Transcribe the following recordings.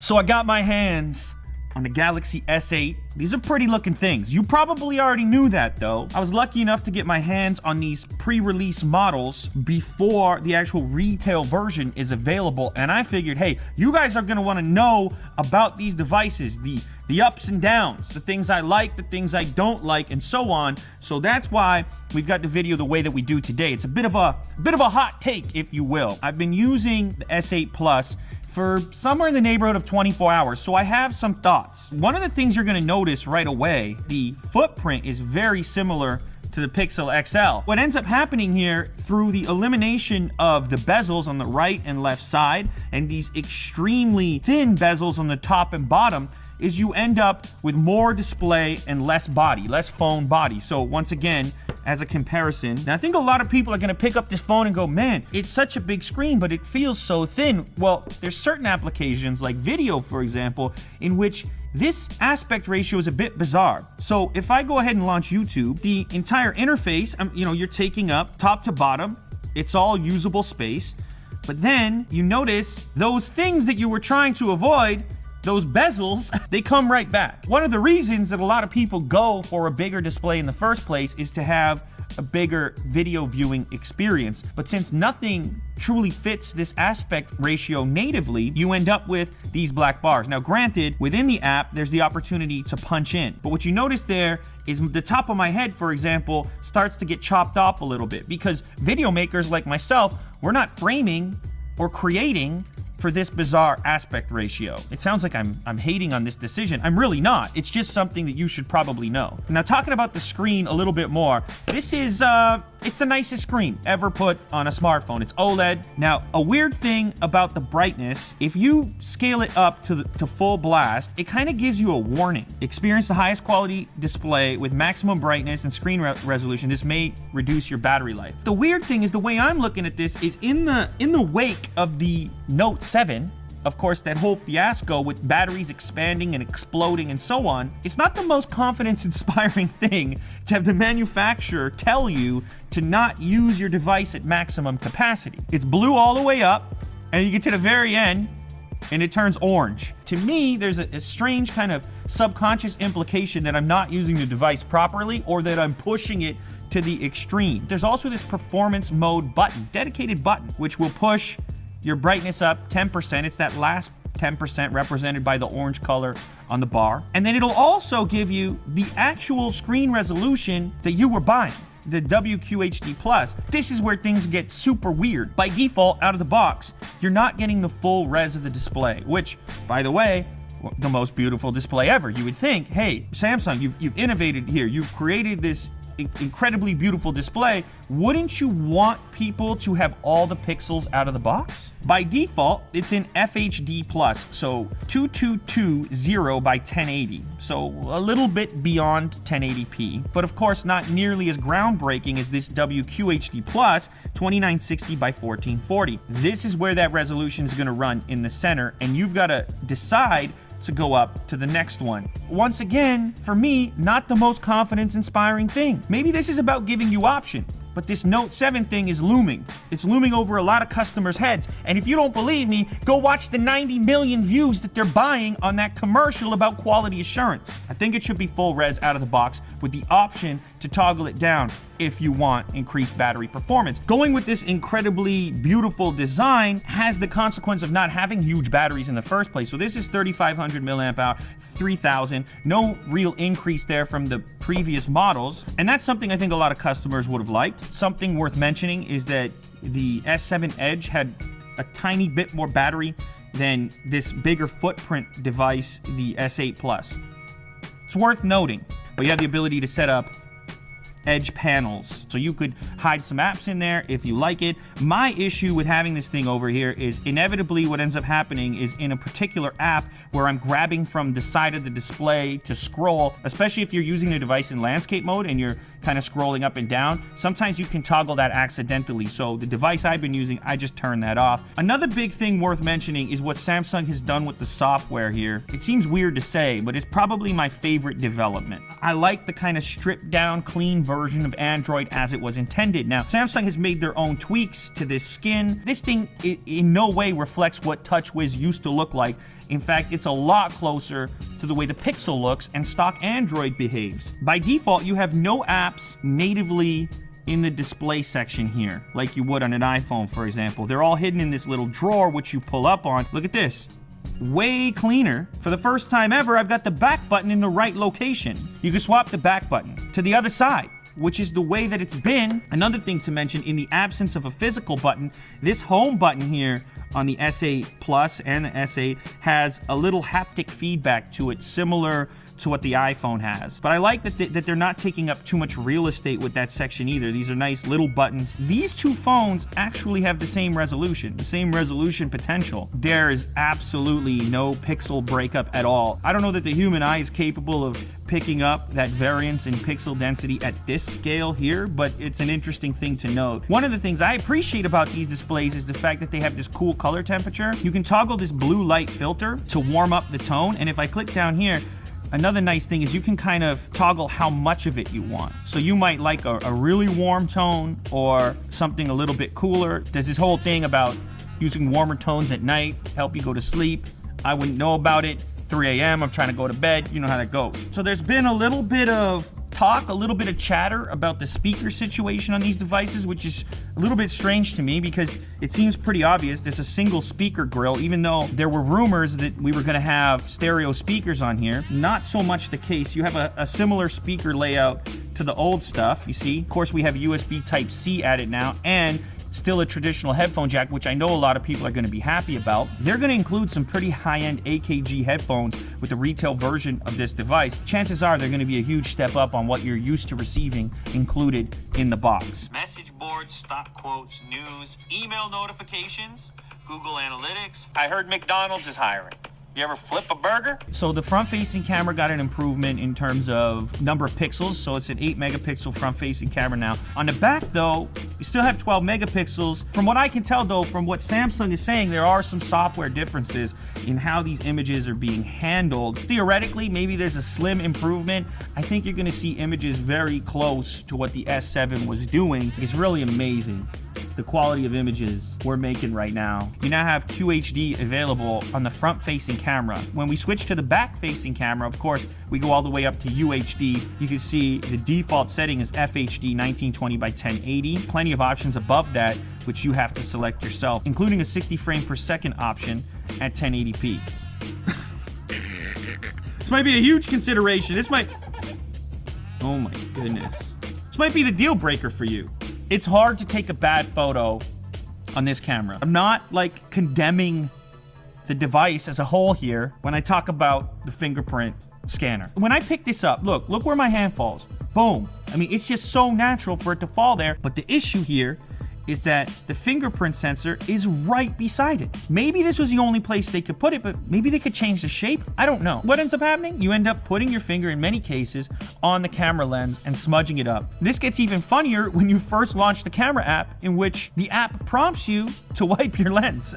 So I got my hands on the Galaxy S8. These are pretty looking things. You probably already knew that though. I was lucky enough to get my hands on these pre-release models before the actual retail version is available, and I figured, hey, you guys are gonna wanna know about these devices, the ups and downs, the things I like, the things I don't like, and so on. So that's why we've got the video the way that we do today. It's a bit of a hot take, if you will. I've been using the S8 Plus for somewhere in the neighborhood of 24 hours, so I have some thoughts. One of the things you're gonna notice right away, the footprint is very similar to the Pixel XL. What ends up happening here, through the elimination of the bezels on the right and left side, and these extremely thin bezels on the top and bottom, is you end up with more display and less body, less phone body. So once again, as a comparison, and I think a lot of people are gonna pick up this phone and go, man, it's such a big screen, but it feels so thin. Well, there's certain applications like video, for example, in which this aspect ratio is a bit bizarre. So if I go ahead and launch YouTube, the entire interface, you're taking up top to bottom, it's all usable space, but then you notice those things that you were trying to avoid, those bezels, they come right back. One of the reasons that a lot of people go for a bigger display in the first place is to have a bigger video viewing experience. But since nothing truly fits this aspect ratio natively, you end up with these black bars. Now granted, within the app, there's the opportunity to punch in. But what you notice there is the top of my head, for example, starts to get chopped off a little bit, because video makers like myself, we're not framing or creating for this bizarre aspect ratio. It sounds like I'm hating on this decision. I'm really not. It's just something that you should probably know. Now, talking about the screen a little bit more, this is, it's the nicest screen ever put on a smartphone. It's OLED. Now, a weird thing about the brightness, if you scale it up to full blast, it kind of gives you a warning. Experience the highest quality display with maximum brightness and screen resolution. This may reduce your battery life. The weird thing is, the way I'm looking at this is in the wake of the Note 7, of course, that whole fiasco with batteries expanding and exploding and so on, it's not the most confidence-inspiring thing to have the manufacturer tell you to not use your device at maximum capacity. It's blue all the way up, and you get to the very end, and it turns orange. To me, there's a strange kind of subconscious implication that I'm not using the device properly, or that I'm pushing it to the extreme. There's also this performance mode button, dedicated button, which will push your brightness up 10%. It's that last 10% represented by the orange color on the bar. And then it'll also give you the actual screen resolution that you were buying, the WQHD+. This is where things get super weird. By default, out of the box, you're not getting the full res of the display, which, by the way, the most beautiful display ever. You would think, hey, Samsung, you've innovated here. You've created this incredibly beautiful display. Wouldn't you want people to have all the pixels out of the box? By default, it's in FHD+, so 2220 by 1080, so a little bit beyond 1080p, but of course not nearly as groundbreaking as this WQHD+, 2960 by 1440. This is where that resolution is going to run in the center, and you've got to decide to go up to the next one. Once again, for me, not the most confidence-inspiring thing. Maybe this is about giving you option, but this Note 7 thing is looming. It's looming over a lot of customers' heads, and if you don't believe me, go watch the 90 million views that they're buying on that commercial about quality assurance. I think it should be full res out of the box with the option to toggle it down if you want increased battery performance. Going with this incredibly beautiful design has the consequence of not having huge batteries in the first place. So this is 3,500 milliamp hour, 3,000. No real increase there from the previous models. And that's something I think a lot of customers would have liked. Something worth mentioning is that the S7 Edge had a tiny bit more battery than this bigger footprint device, the S8 Plus. It's worth noting, but you have the ability to set up Edge panels, so you could hide some apps in there if you like it. My issue with having this thing over here is inevitably what ends up happening is in a particular app where I'm grabbing from the side of the display to scroll, especially if you're using the device in landscape mode and you're kind of scrolling up and down, sometimes you can toggle that accidentally. So the device I've been using, I just turned that off. Another big thing worth mentioning is what Samsung has done with the software here. It seems weird to say, but it's probably my favorite development. I like the kind of stripped down, clean version of Android as it was intended. Now, Samsung has made their own tweaks to this skin. This thing in no way reflects what TouchWiz used to look like. In fact, it's a lot closer to the way the Pixel looks and stock Android behaves. By default, you have no apps natively in the display section here, like you would on an iPhone, for example. They're all hidden in this little drawer, which you pull up on. Look at this. Way cleaner. For the first time ever, I've got the back button in the right location. You can swap the back button to the other side, which is the way that it's been. Another thing to mention, in the absence of a physical button, this home button here on the S8 Plus and the S8 has a little haptic feedback to it, similar to what the iPhone has. But I like that they're not taking up too much real estate with that section either. These are nice little buttons. These two phones actually have the same resolution potential. There is absolutely no pixel breakup at all. I don't know that the human eye is capable of picking up that variance in pixel density at this scale here, but it's an interesting thing to note. One of the things I appreciate about these displays is the fact that they have this cool color temperature. You can toggle this blue light filter to warm up the tone, and if I click down here, another nice thing is you can kind of toggle how much of it you want. So you might like a really warm tone or something a little bit cooler. There's this whole thing about using warmer tones at night, help you go to sleep. I wouldn't know about it. 3 a.m., I'm trying to go to bed. You know how that goes. So there's been a little bit of talk, a little bit of chatter about the speaker situation on these devices, which is a little bit strange to me because it seems pretty obvious. There's a single speaker grill, even though there were rumors that we were going to have stereo speakers on here. Not so much the case. You have a similar speaker layout to the old stuff, you see. Of course, we have USB Type-C added now, and still a traditional headphone jack, which I know a lot of people are going to be happy about. They're going to include some pretty high-end AKG headphones with the retail version of this device. Chances are they're going to be a huge step up on what you're used to receiving included in the box. Message boards, stock quotes, news, email notifications, Google Analytics. I heard McDonald's is hiring. You ever flip a burger? So the front-facing camera got an improvement in terms of number of pixels, so it's an 8-megapixel front-facing camera now. On the back, though, you still have 12 megapixels. From what I can tell, though, from what Samsung is saying, there are some software differences in how these images are being handled. Theoretically, maybe there's a slim improvement. I think you're going to see images very close to what the S7 was doing. It's really amazing, the quality of images we're making right now. You now have QHD available on the front-facing camera. When we switch to the back-facing camera, of course, we go all the way up to UHD. You can see the default setting is FHD 1920 by 1080. Plenty of options above that, which you have to select yourself, including a 60 frame per second option at 1080p. This might be a huge consideration. Oh my goodness. This might be the deal breaker for you. It's hard to take a bad photo on this camera. I'm not like condemning the device as a whole here when I talk about the fingerprint scanner. When I pick this up, look where my hand falls. Boom. I mean, it's just so natural for it to fall there. But the issue here is that the fingerprint sensor is right beside it. Maybe this was the only place they could put it, but maybe they could change the shape. I don't know. What ends up happening? You end up putting your finger, in many cases, on the camera lens and smudging it up. This gets even funnier when you first launch the camera app, in which the app prompts you to wipe your lens.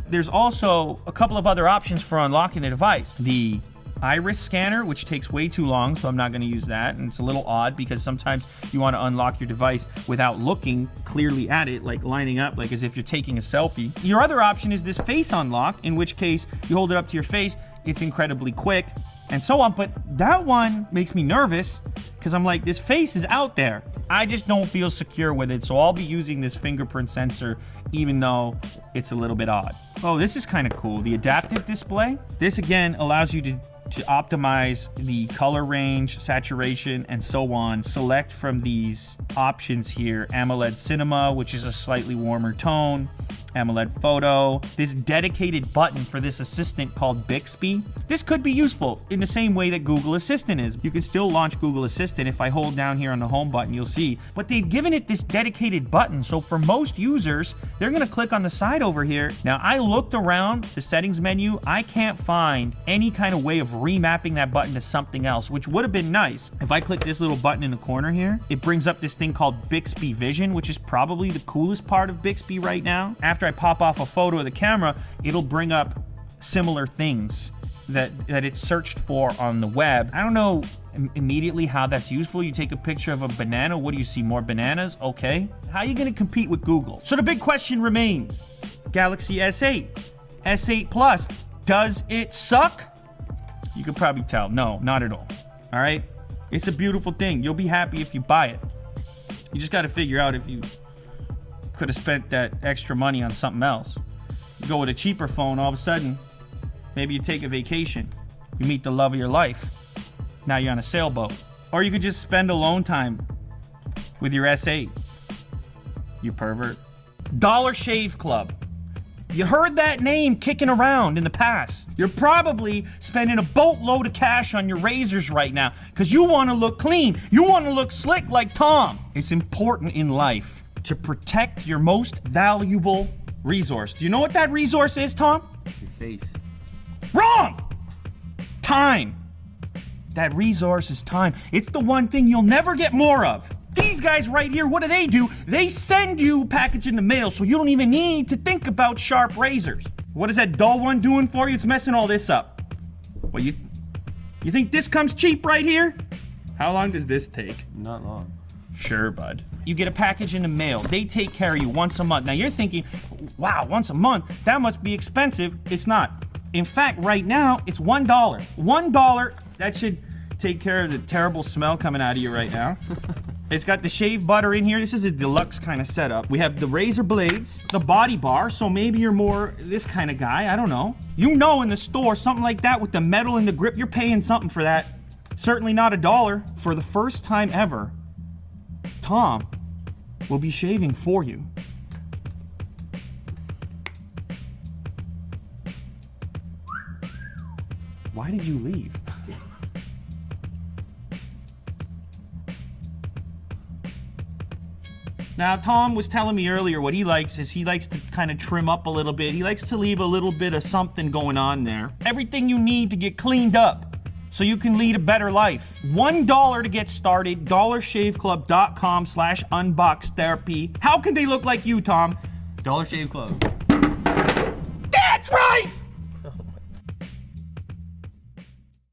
There's also a couple of other options for unlocking the device. The iris scanner, which takes way too long, so I'm not going to use that. And it's a little odd because sometimes you want to unlock your device without looking clearly at it, like lining up, like as if you're taking a selfie. Your other option is this face unlock, in which case you hold it up to your face, it's incredibly quick, and so on. But that one makes me nervous because I'm like, this face is out there. I just don't feel secure with it, so I'll be using this fingerprint sensor even though it's a little bit odd. Oh, this is kind of cool. The adaptive display. This again allows you to optimize the color range, saturation, and so on. Select from these options here: AMOLED Cinema, which is a slightly warmer tone, AMOLED Photo, this dedicated button for this assistant called Bixby. This could be useful in the same way that Google Assistant is. You can still launch Google Assistant. If I hold down here on the home button, you'll see. But they've given it this dedicated button, so for most users, they're gonna click on the side over here. Now, I looked around the settings menu. I can't find any kind of way of remapping that button to something else, which would have been nice. If I click this little button in the corner here, it brings up this thing called Bixby Vision, which is probably the coolest part of Bixby right now. After I pop off a photo of the camera, it'll bring up similar things that it's searched for on the web. I don't know immediately how that's useful. You take a picture of a banana. What do you see? More bananas? Okay. How are you going to compete with Google? So the big question remains, Galaxy S8, S8 Plus, does it suck? You could probably tell. No, not at all. All right? It's a beautiful thing. You'll be happy if you buy it. You just got to figure out if you could have spent that extra money on something else. You go with a cheaper phone, all of a sudden, maybe you take a vacation. You meet the love of your life. Now you're on a sailboat. Or you could just spend alone time with your S8. You pervert. Dollar Shave Club. You heard that name kicking around in the past. You're probably spending a boatload of cash on your razors right now because you want to look clean. You want to look slick like Tom. It's important in life to protect your most valuable resource. Do you know what that resource is, Tom? Your face. Wrong! Time. That resource is time. It's the one thing you'll never get more of. These guys right here, what do? They send you a package in the mail so you don't even need to think about sharp razors. What is that dull one doing for you? It's messing all this up. Well, you think this comes cheap right here? How long does this take? Not long. Sure, bud. You get a package in the mail. They take care of you once a month. Now you're thinking, wow, once a month? That must be expensive. It's not. In fact, right now, it's $1. $1, that should take care of the terrible smell coming out of you right now. It's got the shave butter in here. This is a deluxe kind of setup. We have the razor blades, the body bar, so maybe you're more this kind of guy, I don't know. You know, in the store, something like that with the metal and the grip, you're paying something for that. Certainly not $1. For the first time ever, Tom will be shaving for you. Why did you leave? Now, Tom was telling me earlier what he likes is he likes to kind of trim up a little bit. He likes to leave a little bit of something going on there. Everything you need to get cleaned up so you can lead a better life. $1 to get started, dollarshaveclub.com/unboxtherapy. How can they look like you, Tom? Dollar Shave Club.